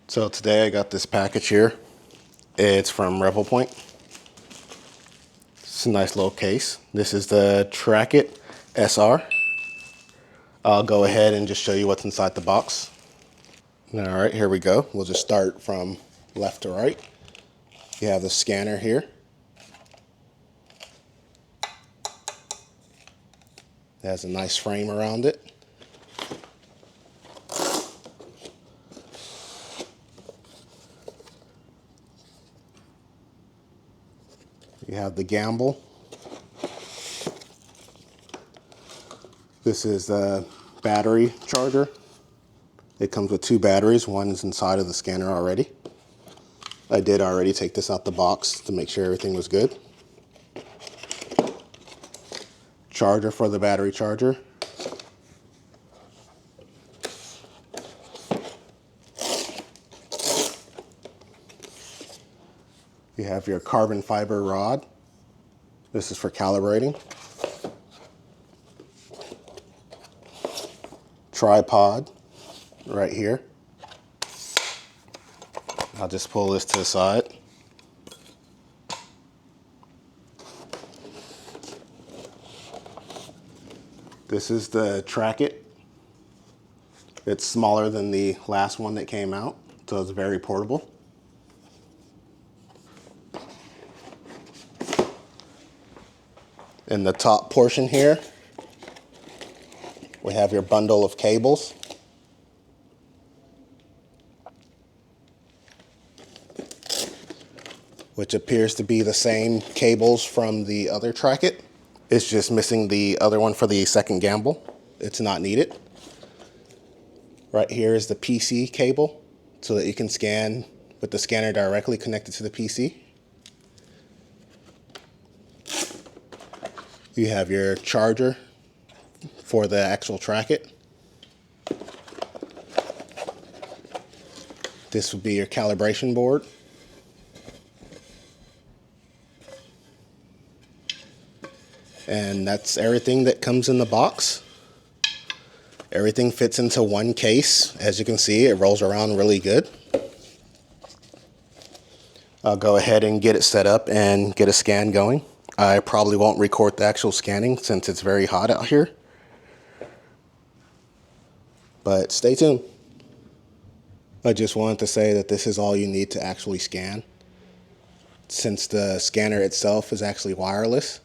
So today I got this package here. It's from RevoPoint. It's a nice little case. This is the Trackit SR. I'll go ahead and just show you what's inside the box. All right, here we go. We'll just start from left to right. You have the scanner here. It has a nice frame around it. You have the gimbal. This is the battery charger. It comes with two batteries. One is inside of the scanner already. I did already take this out the box to make sure everything was good. Charger for the battery charger. You have your carbon fiber rod. This is for calibrating. Tripod right here. I'll just pull this to the side. This is the Trackit. It's smaller than the last one that came out, so it's very portable. In the top portion here, we have your bundle of cables. Which appears to be the same cables from the other Trackit. It's just missing the other one for the second gimbal. It's not needed. Right here is the PC cable so that you can scan with the scanner directly connected to the PC. You have your charger for the actual Trackit. This would be your calibration board. And that's everything that comes in the box. Everything fits into one case. As you can see, it rolls around really good. I'll go ahead and get it set up and get a scan going. I probably won't record the actual scanning since it's very hot out here. But stay tuned. I just wanted to say that this is all you need to actually scan. Since the scanner itself is actually wireless,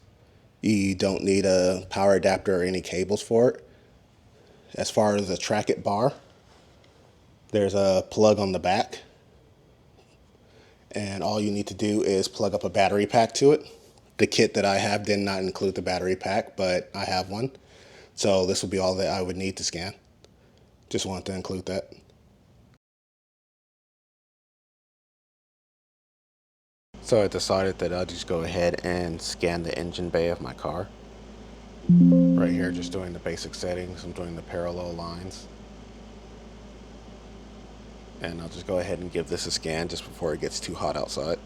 you don't need a power adapter or any cables for it. As far as the Trackit bar, there's a plug on the back. And all you need to do is plug up a battery pack to it. The kit that I have did not include the battery pack, but I have one. So this would be all that I would need to scan. Just wanted to include that. So I decided that I'll just go ahead and scan the engine bay of my car. Right here, just doing the basic settings. I'm doing the parallel lines. And I'll just go ahead and give this a scan just before it gets too hot outside.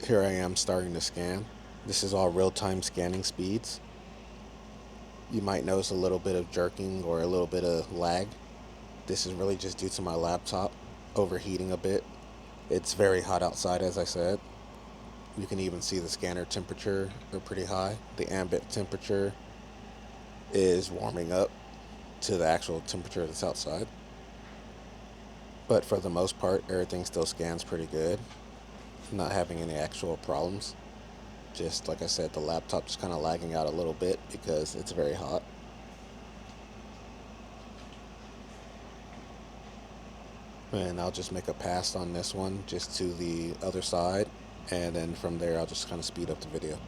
Here I am starting to scan. This is all real-time scanning speeds. You might notice a little bit of jerking or a little bit of lag. This is really just due to my laptop overheating a bit. It's very hot outside, as I said. You can even see the scanner temperature are pretty high. The ambient temperature is warming up to the actual temperature that's outside. But for the most part, everything still scans pretty good. Not having any actual problems. Just like I said, the laptop's kind of lagging out a little bit because it's very hot. And I'll just make a pass on this one just to the other side, and then from there I'll just kind of speed up the video.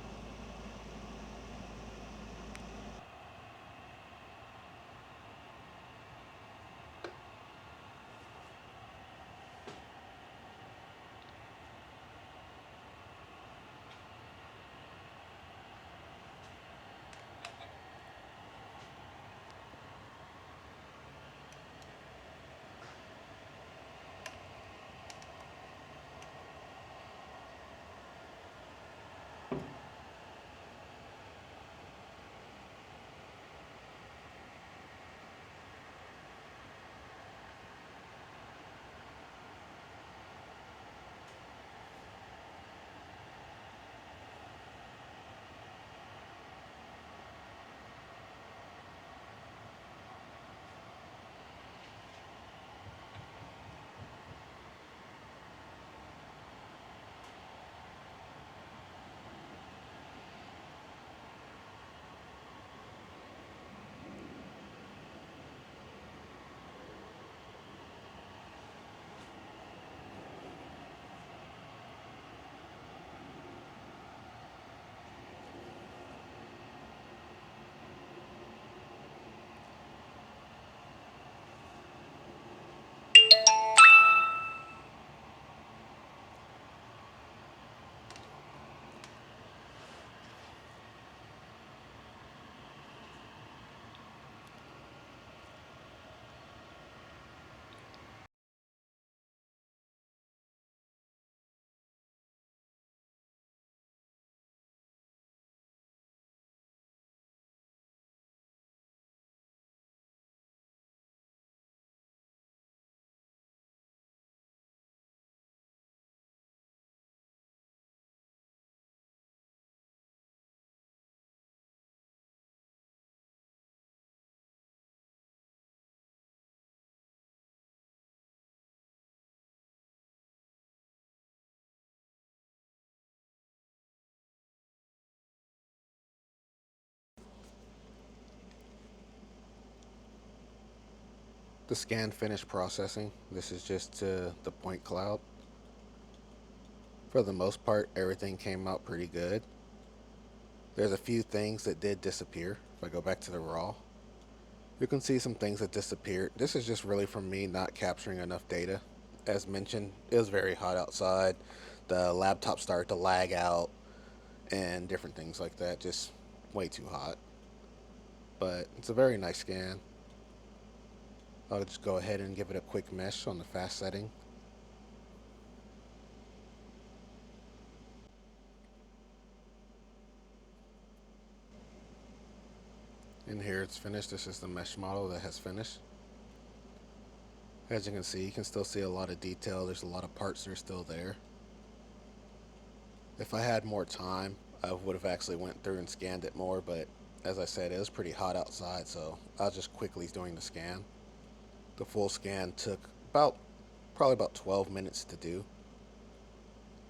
The scan finished processing. This is just the point cloud. For the most part, everything came out pretty good. There's a few things that did disappear. If I go back to the raw, you can see some things that disappeared. This is just really from me not capturing enough data. As mentioned, it was very hot outside. The laptop started to lag out and different things like that. Just way too hot. But it's a very nice scan. I'll just go ahead and give it a quick mesh on the fast setting. And here it's finished. This is the mesh model that has finished. As you can still see a lot of detail. There's a lot of parts that are still there. If I had more time, I would have actually went through and scanned it more, but as I said, it was pretty hot outside, so I was just quickly doing the scan. The full scan took probably about 12 minutes to do.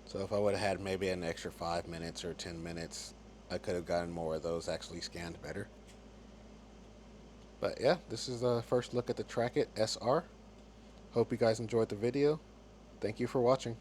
So if I would have had maybe an extra 5 minutes or 10 minutes, I could have gotten more of those actually scanned better. But yeah, this is the first look at the Trackit SR. Hope you guys enjoyed the video. Thank you for watching.